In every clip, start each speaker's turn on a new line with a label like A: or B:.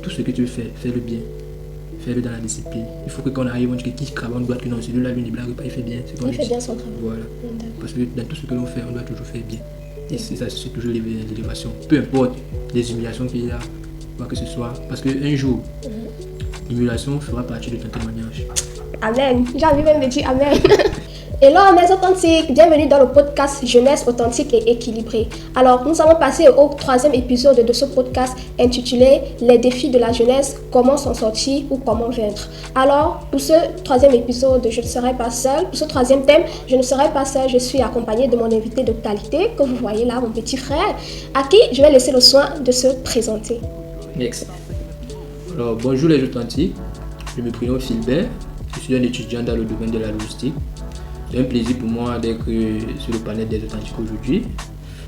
A: Tout ce que tu fais, fais-le bien. Fais-le dans la discipline. Il faut que quand on arrive, on dit que qui crabe, doit que non, celui-là, lui, ne blague pas, il fait bien.
B: Il fait bien son travail.
A: Voilà. Parce que dans tout ce que l'on fait, on doit toujours faire bien. Et c'est ça, c'est toujours l'élévation. Peu importe les humiliations qu'il y a, quoi que ce soit. Parce qu'un jour, l'humiliation fera partie de ton témoignage.
B: Amen. J'ai envie même de dire Amen. Hello mes authentiques, bienvenue dans le podcast Jeunesse authentique et équilibrée. Alors nous allons passer au 3e épisode de ce podcast intitulé Les défis de la jeunesse, comment s'en sortir ou comment vaincre. Alors pour ce 3e épisode, je ne serai pas seule. Pour ce 3e thème, je ne serai pas seule, je suis accompagnée de mon invité de qualité que vous voyez là, mon petit frère, à qui je vais laisser le soin de se présenter.
A: Merci. Alors bonjour les authentiques, je me prénomme Philbert, je suis un étudiant dans le domaine de la logistique. C'est un plaisir pour moi d'être sur le panel des authentiques aujourd'hui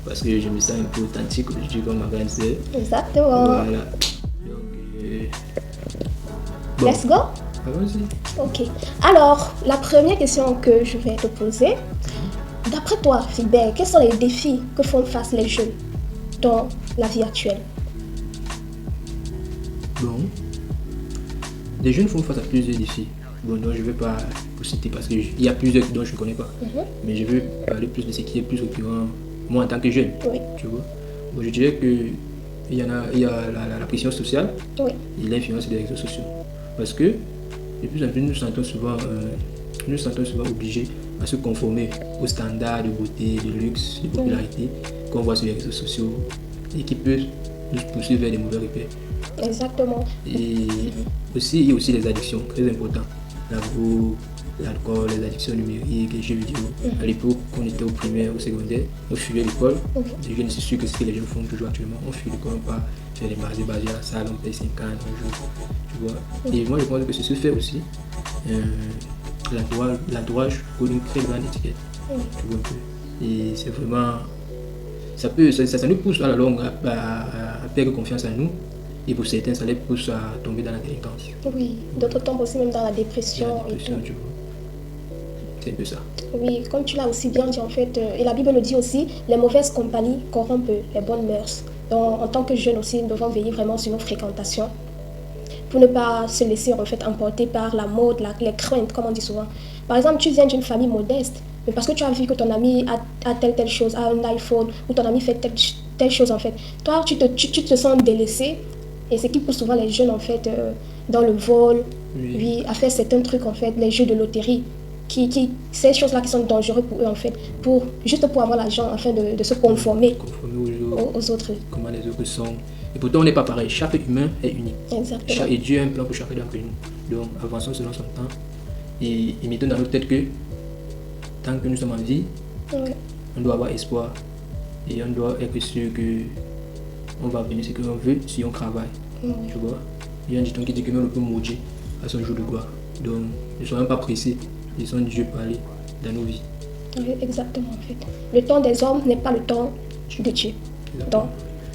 A: parce que je me sens un peu authentique aujourd'hui comme ma grande sœur.
B: Exactement.
A: Voilà. Donc,
B: Let's go.
A: Allons-y.
B: Ok. Alors, la première question que je vais te poser, d'après toi, Philbert, quels sont les défis que font face les jeunes dans la vie actuelle?
A: Bon, les jeunes font face à plusieurs défis. Bon, donc je ne vais pas vous citer parce qu'il y a plusieurs dont je ne connais pas. Mais je veux parler plus de ce qui est plus récurrent, moi en tant que jeune.
B: Oui.
A: Tu vois. Bon, je dirais qu'il y a la pression sociale et l'influence des réseaux sociaux. Parce que de plus en plus, nous nous sentons souvent obligés à se conformer aux standards de beauté, de luxe, de popularité qu'on voit sur les réseaux sociaux et qui peuvent nous pousser vers des mauvais repères.
B: Exactement.
A: Et aussi, il y a aussi les addictions, très importantes. La drogue, l'alcool, les addictions numériques, les jeux vidéo. À l'époque, on était au primaire, au secondaire, on fuyait l'école. Je ne suis sûr que ce que les jeunes font toujours actuellement. On fuit l'école, on part faire des basés à la salle, on paye 50 un jour. Tu vois. Et moi, je pense que c'est ce fait aussi. L'entourage colle une très grande étiquette. Tu vois un peu. Et c'est vraiment. Ça nous pousse à la longue à perdre confiance en nous. Et pour certains, ça les pousse à tomber dans la délinquance.
B: Oui, d'autres tombent aussi même dans la dépression.
A: Tu vois. C'est un peu ça.
B: Oui, comme tu l'as aussi bien dit en fait, et la Bible le dit aussi, les mauvaises compagnies corrompent les bonnes mœurs. Donc en tant que jeunes aussi, nous devons veiller vraiment sur nos fréquentations pour ne pas se laisser en fait emporter par la mode, les craintes, comme on dit souvent. Par exemple, tu viens d'une famille modeste, mais parce que tu as vu que ton ami a telle chose, a un iPhone, ou ton ami fait telle chose en fait, toi tu te sens délaissé. Et ce qui pousse souvent les jeunes en fait dans le vol, à faire certains trucs en fait, les jeux de loterie, ces choses-là qui sont dangereuses pour eux en fait, juste pour avoir l'argent afin de se conformer aux autres.
A: Comment les autres sont. Et pourtant on n'est pas pareil, chaque humain est unique.
B: Exactement.
A: Et Dieu a un plan pour chacun d'entre nous. Donc avançons selon son temps. Et il mettons dans notre tête que tant que nous sommes en vie, on doit avoir espoir. Et on doit être sûr que on va obtenir ce que l'on veut si on travaille. Tu vois. Il y a un dicton qui dit que même on peut maudire à son jour de gloire. Donc ne soyons pas pressés. Laissons Dieu parler dans nos vies.
B: Oui, exactement en fait. Le temps des hommes n'est pas le temps de Dieu. Donc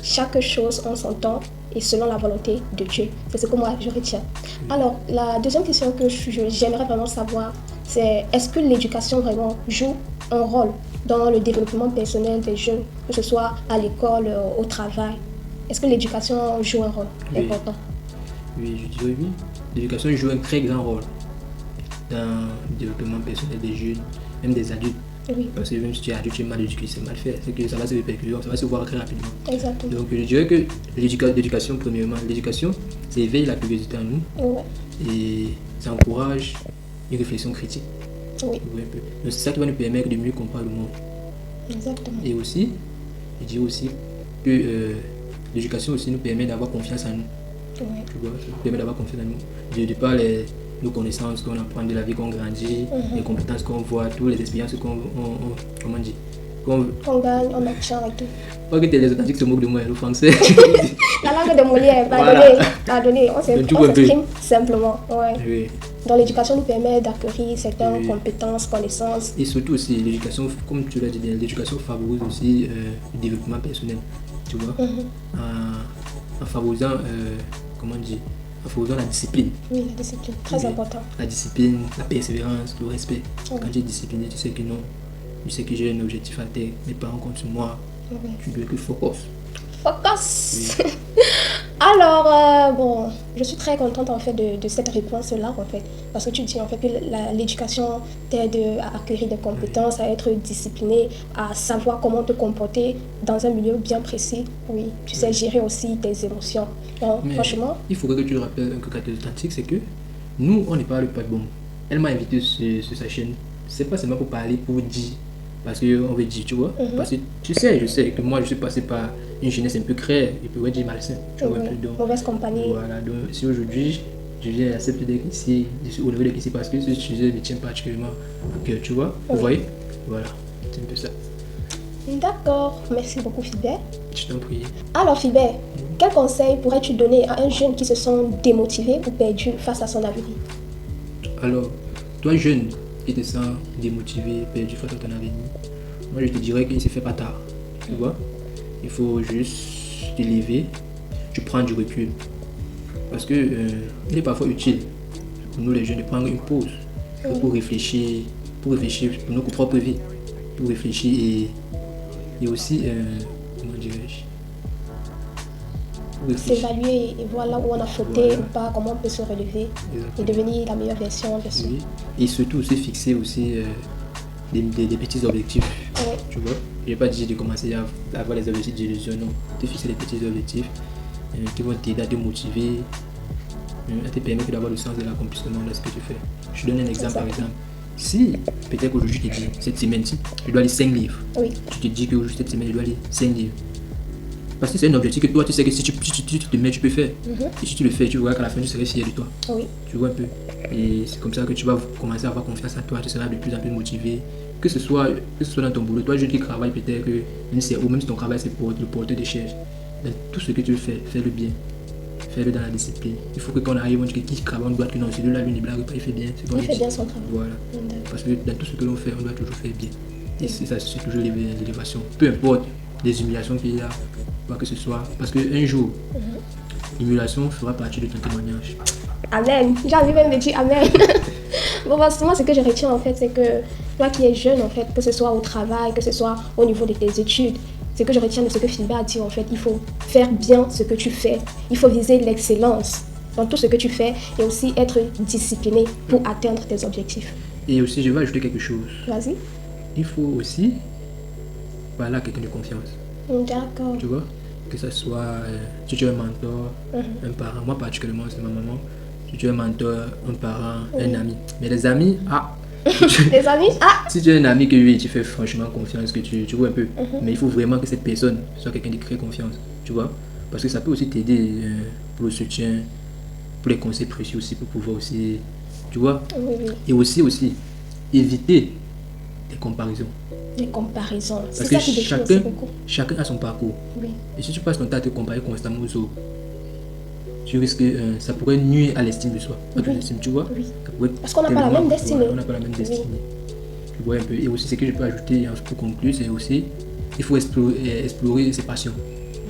B: chaque chose en son temps et selon la volonté de Dieu. C'est ce que moi je retiens. Alors la deuxième question que j'aimerais vraiment savoir, c'est est-ce que l'éducation vraiment joue un rôle dans le développement personnel des jeunes, que ce soit à l'école, au travail? Est-ce que l'éducation joue un rôle important?
A: Oui, je dirais oui. L'éducation joue un très grand rôle dans le développement personnel des jeunes, même des adultes.
B: Oui.
A: Parce que même si tu es adulte, tu es mal éduqué, c'est mal fait. C'est que ça va se répercuter, ça va se voir très rapidement.
B: Exactement.
A: Donc je dirais que l'éducation, premièrement, l'éducation, ça éveille la curiosité en nous et ça encourage une réflexion critique.
B: Oui.
A: Donc c'est ça qui va nous permettre de mieux comprendre le monde.
B: Exactement.
A: Et aussi, je dirais aussi que l'éducation aussi nous permet d'avoir confiance en nous. Tu vois, ça nous permet d'avoir confiance en nous. De par nos connaissances qu'on apprend de la vie qu'on grandit, les compétences qu'on voit, toutes les expériences qu'on
B: gagne, on obtient et tout.
A: Pas que les authentiques se moquent de moi, le français.
B: La langue de Molière, pardonnez, on s'exprime simplement. Oui. Donc l'éducation nous permet d'acquérir certaines compétences, connaissances.
A: Et surtout aussi, l'éducation, comme tu l'as dit, l'éducation favorise aussi le développement personnel. Tu vois, en favorisant, en favorisant la discipline.
B: Oui, la discipline, très important.
A: La discipline, la persévérance, le respect. Quand tu es discipliné, tu sais que non, tu sais que j'ai un objectif à atteindre, mes parents comptent sur moi. Tu dois être focus.
B: Focus. Alors, bon, je suis très contente en fait de cette réponse-là en fait, parce que tu dis en fait que l'éducation t'aide à acquérir des compétences, à être discipliné, à savoir comment te comporter dans un milieu bien précis. Oui, tu sais gérer aussi tes émotions. Donc,
A: Mais
B: franchement,
A: il faudrait que tu le rappelles un truc authentique, c'est que nous, on n'est pas le pas bon. Elle m'a invité sur sa chaîne. C'est pas seulement pour parler, pour dire, parce qu'on veut dire, tu vois. Parce que tu sais, je sais que moi, je suis passé par une jeunesse un peu créée, et peut dire malsain, tu vois un peu. Donc,
B: mauvaise compagnie.
A: voilà, donc si aujourd'hui, je viens accepter d'être ici, au niveau de ici, parce que ce sujet me tient particulièrement à cœur, tu vois. Vous voyez? Voilà, c'est un peu ça.
B: D'accord, merci beaucoup Philbert.
A: Je t'en prie.
B: Alors Philbert, quel conseil pourrais-tu donner à un jeune qui se sent démotivé ou perdu face à son avenir?
A: Alors, toi jeune qui te sens démotivé, perdu face à ton avenir, moi je te dirais qu'il ne se fait pas tard. Tu vois? Il faut juste te lever, tu prends du recul. Parce que il est parfois utile pour nous les jeunes de prendre une pause pour réfléchir pour notre propre vie, pour réfléchir et aussi, comment dirais-je, pour réfléchir.
B: S'évaluer et voir là où on a fauté
A: Voilà.
B: ou pas, comment on peut se relever et
A: Exactement.
B: devenir la meilleure version de soi.
A: Oui. Et surtout se fixer aussi des petits objectifs.
B: Ouais.
A: Tu vois, je n'ai pas dit de commencer à avoir les objectifs d'illusion, non. Te fixer des petits objectifs qui vont t'aider à te motiver, à te permettre d'avoir le sens de l'accomplissement de ce que tu fais. Je te donne un exemple par exemple. Si peut-être qu'aujourd'hui je te dis, cette semaine-ci, je dois lire 5 livres.
B: Oui.
A: Tu te dis qu'aujourd'hui cette semaine je dois lire 5 livres. Parce que c'est un objectif que toi tu sais que si tu te mets, tu peux faire. Et si tu le fais, tu verras qu'à la fin tu seras fier de toi.
B: Oui.
A: Tu vois un peu. Et c'est comme ça que tu vas commencer à avoir confiance en toi, tu seras de plus en plus motivé. Que ce soit dans ton boulot, toi jeune qui travaille peut-être ou même si ton travail c'est pour le porteur de chaise. Dans tout ce que tu fais, fais-le bien. Fais-le dans la discipline. Il faut que quand on arrive, on dit que qui travaille, on doit que non, celui-là, lui, il blague pas, il fait bien.
B: Il fait bien son travail.
A: Voilà. Parce que dans tout ce que l'on fait, on doit toujours faire bien. Et c'est ça, c'est toujours l'élévation. Peu importe les humiliations qu'il y a, quoi que ce soit. Parce qu'un jour, l'humiliation fera partie de ton témoignage.
B: Amen. J'ai envie même de dire Amen. Bon, moi, ce que je retiens en fait, c'est que toi qui es jeune en fait, que ce soit au travail, que ce soit au niveau de tes études, ce que je retiens de ce que Philbert a dit en fait, il faut faire bien ce que tu fais. Il faut viser l'excellence dans tout ce que tu fais et aussi être discipliné pour atteindre tes objectifs.
A: Et aussi, je vais ajouter quelque chose.
B: Vas-y.
A: Il faut aussi parler à quelqu'un de confiance.
B: D'accord.
A: Tu vois? Que ce soit si tu es un mentor, un parent. Moi particulièrement, c'est ma maman. Si tu es un mentor, un parent, un ami. Mais les amis,
B: Tes amis,
A: si tu es un ami que oui, tu fais franchement confiance, que tu vois un peu. Mais il faut vraiment que cette personne soit quelqu'un qui crée confiance. Tu vois? Parce que ça peut aussi t'aider pour le soutien, pour les conseils précieux aussi, pour pouvoir aussi. Tu vois?
B: Oui.
A: Et aussi, éviter les comparaisons.
B: Les comparaisons. C'est
A: Parce
B: ça
A: que
B: qui détruit aussi beaucoup.
A: chacun a son parcours.
B: Oui.
A: Et si tu passes ton temps à te comparer constamment aux autres, tu risques que ça pourrait nuire à l'estime de soi. À ton estime, tu vois?
B: Oui.
A: Ça pourrait
B: Parce qu'on n'a pas la même destinée.
A: On n'a pas la même destinée. Tu vois un peu. Et aussi, ce que je peux ajouter pour conclure, c'est aussi il faut explorer ses passions.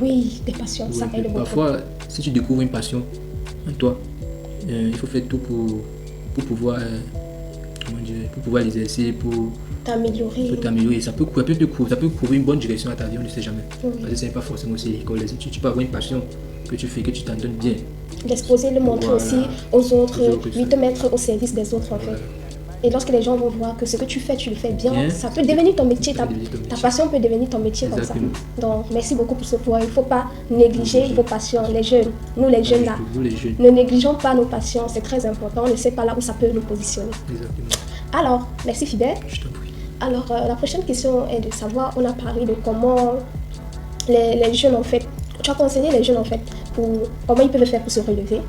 B: Oui, des passions, ça aide beaucoup.
A: Parfois, si tu découvres une passion en toi, il faut faire tout pour pouvoir, pour pouvoir l'exercer, pour
B: t'améliorer.
A: Ça peut couvrir une bonne direction à ta vie, on ne sait jamais. Parce que ce n'est pas forcément aussi l'école, les études. Tu peux avoir une passion que tu fais, que tu t'en donnes bien.
B: L'exposer, le montrer aussi aux autres, lui te mettre au service des autres en fait. Et lorsque les gens vont voir que ce que tu fais, tu le fais bien, ça peut devenir ton métier, ta passion peut devenir ton métier. Exactement. Comme ça. Donc merci beaucoup pour ce point. Il ne faut pas négliger vos passions, les jeunes. Nous les jeunes là, ne négligeons pas nos passions, c'est très important. On ne sait pas là où ça peut nous positionner.
A: Exactement.
B: Alors, merci Philbert.
A: Je t'en prie.
B: Alors, la prochaine question est de savoir, on a parlé de comment les jeunes en fait, tu as conseillé les jeunes en fait, pour comment ils peuvent faire pour se relever.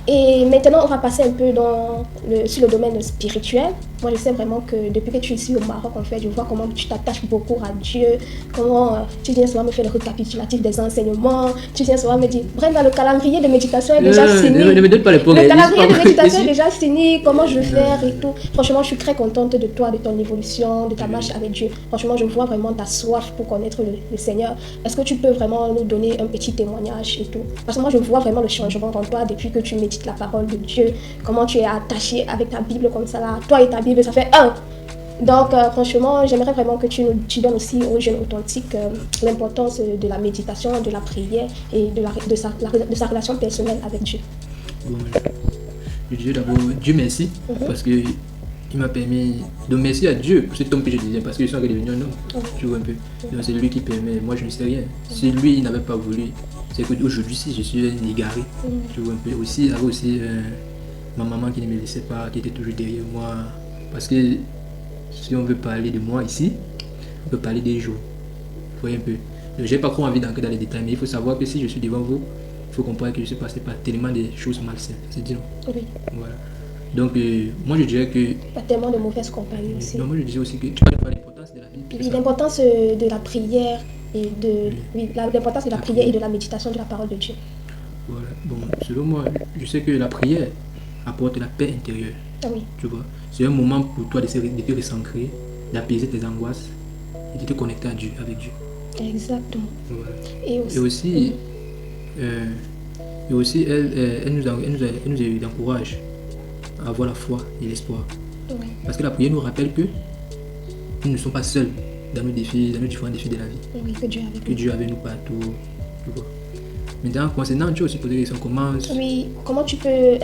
B: Et maintenant, on va passer un peu sur le domaine spirituel. Moi, je sais vraiment que depuis que tu es ici au Maroc, en fait, je vois comment tu t'attaches beaucoup à Dieu, comment tu viens souvent me faire le récapitulatif des enseignements, tu viens souvent me dire, bref, le calendrier de méditation est déjà fini.
A: Ne me donne pas les progrès.
B: Le calendrier de méditation est déjà fini, comment je vais faire et tout. Franchement, je suis très contente de toi, de ton évolution, de ta marche avec Dieu. Franchement, je vois vraiment ta soif pour connaître le Seigneur. Est-ce que tu peux vraiment nous donner un petit témoignage et tout? Parce que moi, je vois vraiment le changement en toi depuis que tu médites la parole de Dieu, comment tu es attaché avec ta Bible comme ça là. Toi et ta Bible, ça fait un. Donc, franchement, j'aimerais vraiment que tu donnes aussi aux jeunes authentiques l'importance de la méditation, de la prière et de sa relation personnelle avec Dieu.
A: Bon, je dirais d'abord Dieu merci parce que il m'a permis. Donc merci à Dieu pour cet homme que je disais parce que je suis encore devenu un homme. Tu vois un peu. Donc c'est lui qui permet. Moi je ne sais rien. Si lui il n'avait pas voulu, c'est qu'aujourd'hui si je suis un égaré. Tu vois un peu. Aussi, il y avait aussi ma maman qui ne me laissait pas, qui était toujours derrière moi. Parce que si on veut parler de moi ici, on peut parler des jours. Vous voyez un peu. Donc j'ai pas trop envie d'entrer dans les détails, mais il faut savoir que si je suis devant vous, il faut comprendre que je suis passé par tellement de choses malsaines. C'est dit non?
B: Oui.
A: Voilà. Donc, moi je dirais que.
B: Pas tellement de mauvaise compagnie aussi.
A: Non, moi je disais aussi que tu parles de l'importance de la Bible.
B: Oui, l'importance de la prière et l'importance de la prière et de la méditation de la parole de Dieu.
A: Voilà. Bon, selon moi, je sais que la prière apporte la paix intérieure.
B: Ah oui.
A: Tu vois, c'est un moment pour toi de te recentrer, d'apaiser tes angoisses et de te connecter à Dieu, avec Dieu.
B: Exactement.
A: Voilà.
B: Et
A: aussi, elle nous encourage à avoir la foi et l'espoir.
B: oui.
A: Parce que la prière nous rappelle que nous ne sommes pas seuls dans nos différents défis de la vie.
B: Oui, que Dieu est avec
A: Que
B: nous.
A: Dieu est avec nous partout. Tu vois. Maintenant, concernant Dieu aussi, poser la question
B: Oui, comment tu peux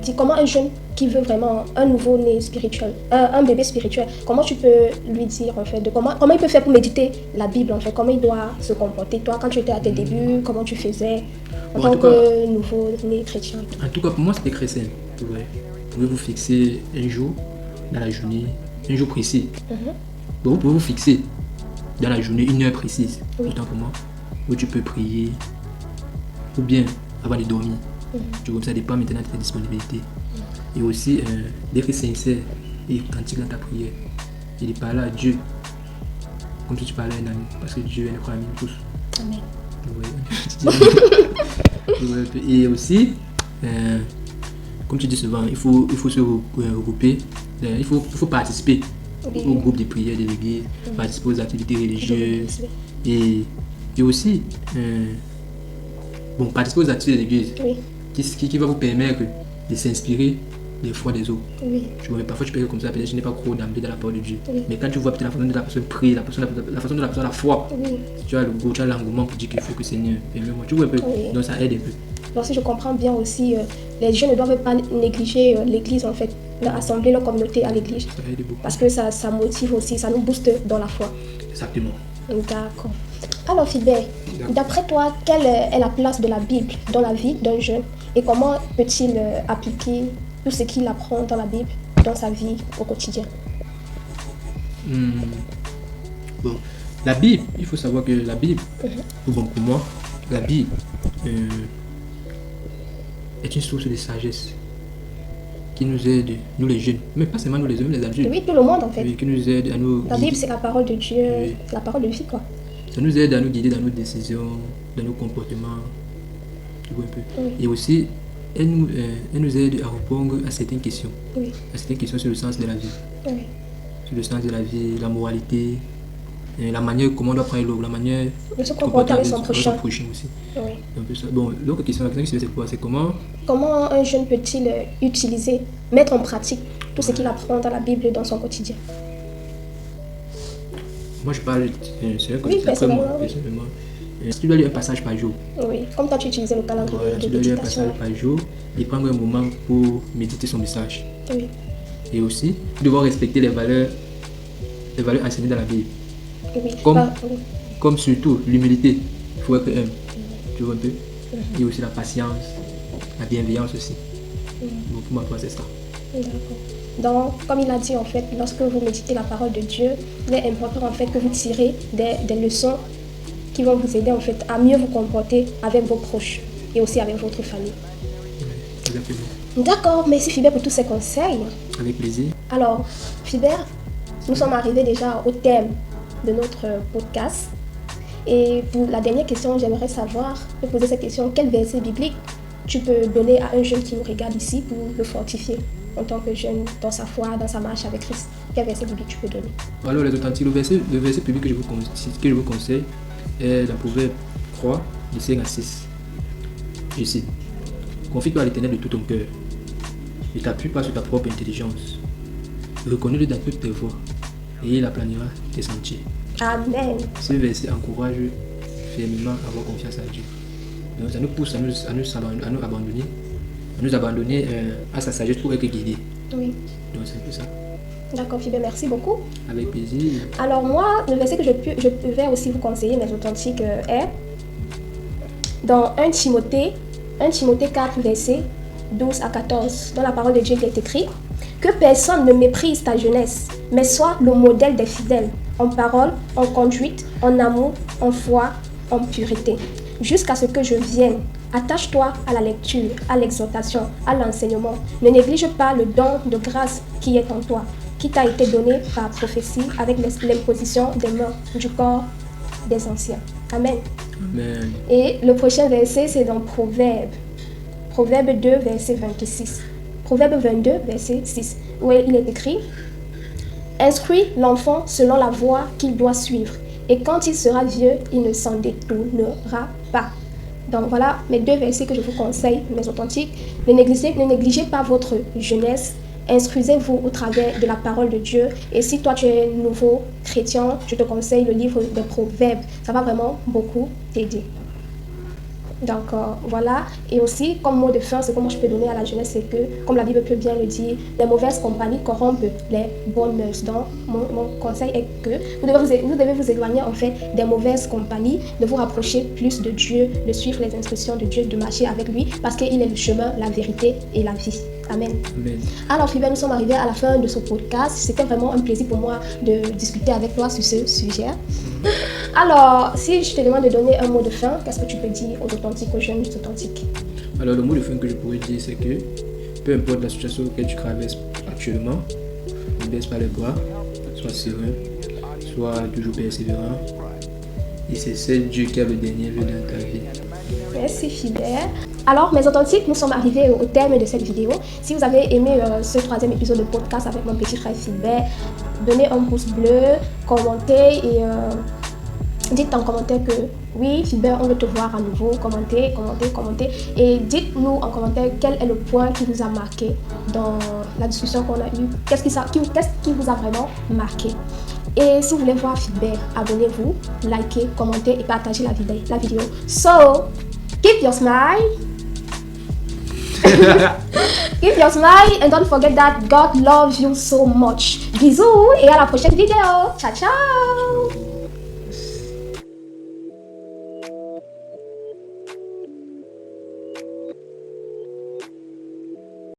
B: dire, comment un jeune qui veut vraiment un nouveau-né spirituel, un bébé spirituel, comment tu peux lui dire en fait, comment il peut faire pour méditer la Bible en fait, comment il doit se comporter. Toi, quand tu étais à tes débuts, comment tu faisais en tant que nouveau-né chrétien?
A: En tout cas, pour moi, c'était très simple. Tu vois. Vous pouvez vous fixer un jour dans la journée, un jour précis. Donc, vous pouvez vous fixer dans la journée une heure précise, autant pour moi, où tu peux prier, ou bien avant de dormir. Tu vois, ça dépend maintenant de ta disponibilité. Et aussi d'être sincère et authentique dans ta prière. Et de parler à Dieu comme si tu parlais à un ami, parce que Dieu est notre ami tous.
B: Amen.
A: Ouais. Et aussi, comme tu dis souvent, il faut se regrouper, il faut participer au groupe de prière de l'église, participer aux activités religieuses et aussi participer aux activités de l'église qui va vous permettre de s'inspirer des foi des autres.
B: Oui.
A: Tu vois, mais parfois tu peux être comme ça, peut-être je n'ai pas trop d'emblée dans la parole de Dieu. Mais quand tu vois peut-être la façon dont la personne prie, la façon dont la personne a la foi, tu as le goût, tu as l'engouement pour dire qu'il faut que Seigneur, permets-moi. Tu vois un peu, donc ça aide un peu.
B: Donc si je comprends bien aussi, les jeunes ne doivent pas négliger l'église en fait, assembler leur communauté à l'église.
A: Ça aide beaucoup.
B: Parce que ça motive aussi, ça nous booste dans la foi.
A: Exactement.
B: D'accord. Alors Philbert, d'après toi, quelle est la place de la Bible dans la vie d'un jeune et comment peut-il appliquer tout ce qu'il apprend dans la Bible dans sa vie au quotidien?
A: Bon, la Bible, il faut savoir que la Bible, pour moi, la Bible est une source de sagesse qui nous aide, nous les jeunes, mais pas seulement nous les hommes, les adultes.
B: Oui, tout le monde en fait.
A: Oui, qui nous aide à nous
B: La Bible, c'est la parole de Dieu, la parole de vie quoi.
A: Ça nous aide à nous guider dans nos décisions, dans nos comportements, tu vois un peu. Et aussi, elle nous aide à répondre à certaines questions. À certaines questions sur le sens de la vie. Sur le sens de la vie, la moralité, la manière comment on doit prendre l'autre, la manière
B: de se comporter avec son
A: prochain aussi. Un peu ça. Bon, l'autre question qui se fait, c'est quoi? C'est comment
B: un jeune peut-il mettre en pratique tout ce qu'il apprend dans la Bible dans son quotidien?
A: Moi, je parle, c'est un concept
B: personnellement.
A: Si tu dois lire un passage par jour.
B: Oui, comme toi tu utilisais le calendrier de
A: tu dois lire un
B: méditation.
A: passage par jour et prendre un moment pour méditer son message.
B: Oui.
A: Et aussi, tu dois respecter les valeurs enseignées dans la Bible.
B: Oui.
A: Comme surtout l'humilité, il faut être humble. Tu vois un peu. Et aussi la patience, la bienveillance aussi. Donc pour moi, c'est ça.
B: D'accord. Donc, comme il a dit en fait, lorsque vous méditez la parole de Dieu, il est important en fait que vous tirez des leçons qui vont vous aider en fait à mieux vous comporter avec vos proches et aussi avec votre famille.
A: Exactement.
B: D'accord, merci Philbert pour tous ces conseils.
A: Avec plaisir.
B: Alors, Philbert, nous sommes arrivés déjà au thème de notre podcast. Et pour la dernière question, j'aimerais te poser cette question. Quel verset biblique tu peux donner à un jeune qui nous regarde ici pour le fortifier en tant que jeune dans sa foi, dans sa marche avec Christ? Quel verset biblique tu peux donner?
A: Alors les authentiques, le verset biblique que je vous conseille est dans Proverbe 3, du 5 à 6. Je cite: confie-toi à l'Éternel de tout ton cœur. Ne t'appuie pas sur ta propre intelligence. Reconnais-le dans toutes tes voies et il aplanira tes sentiers.
B: Amen.
A: Ce verset encourage fermement à avoir confiance à Dieu. Donc ça nous pousse à nous abandonner à sa sagesse pour être guidés.
B: Oui.
A: Donc c'est un peu ça.
B: D'accord, Philbert, merci beaucoup.
A: Avec plaisir.
B: Alors moi, le verset que je vais aussi vous conseiller, mes authentiques, est dans 1 Timothée 4, verset 12 à 14. Dans la parole de Dieu, il est écrit que personne ne méprise ta jeunesse, mais sois le modèle des fidèles, en parole, en conduite, en amour, en foi, en pureté. Jusqu'à ce que je vienne, attache-toi à la lecture, à l'exhortation, à l'enseignement. Ne néglige pas le don de grâce qui est en toi, qui t'a été donné par prophétie avec l'imposition des mains du corps des anciens. Amen.
A: Amen.
B: Et le prochain verset, c'est dans Proverbe 2, verset 26. Proverbe 22, verset 6, où il est écrit « Instruis l'enfant selon la voie qu'il doit suivre, et quand il sera vieux, il ne s'en détournera pas. » Donc voilà mes 2 versets que je vous conseille, mes authentiques. Ne négligez pas votre jeunesse. Instruisez-vous au travers de la parole de Dieu. Et si toi tu es nouveau chrétien, je te conseille le livre des Proverbes. Ça va vraiment beaucoup t'aider. Donc voilà, et aussi comme mot de fin, ce que moi je peux donner à la jeunesse, c'est que, comme la Bible peut bien le dire, les mauvaises compagnies corrompent les bonnes mœurs. Donc mon conseil est que vous devez vous éloigner en fait des mauvaises compagnies, de vous rapprocher plus de Dieu, de suivre les instructions de Dieu, de marcher avec lui, parce qu'il est le chemin, la vérité et la vie. Amen.
A: Amen.
B: Alors Philbert, nous sommes arrivés à la fin de ce podcast. C'était vraiment un plaisir pour moi de discuter avec toi sur ce sujet. Alors, si je te demande de donner un mot de fin, qu'est-ce que tu peux dire aux authentiques, aux jeunes authentiques?
A: Alors le mot de fin que je pourrais dire, c'est que peu importe la situation auquel tu traverses actuellement, ne baisse pas les bras, sois serein, sois toujours persévérant. Et c'est seul Dieu qui a le dernier mot dans ta vie.
B: Merci Philbert. Alors mes authentiques, nous sommes arrivés au terme de cette vidéo. Si vous avez aimé ce 3e épisode de podcast avec mon petit frère Philbert, donnez un pouce bleu, commentez et dites en commentaire que oui Philbert, on veut te voir à nouveau. Commentez et dites-nous en commentaire quel est le point qui vous a marqué dans la discussion qu'on a eue. Qu'est-ce qui vous a vraiment marqué? Et si vous voulez voir Philbert, abonnez-vous, likez, commentez et partagez la vidéo. So, keep your smile. Keep your smile and don't forget that God loves you so much. Bisous et à la prochaine vidéo. Ciao, ciao.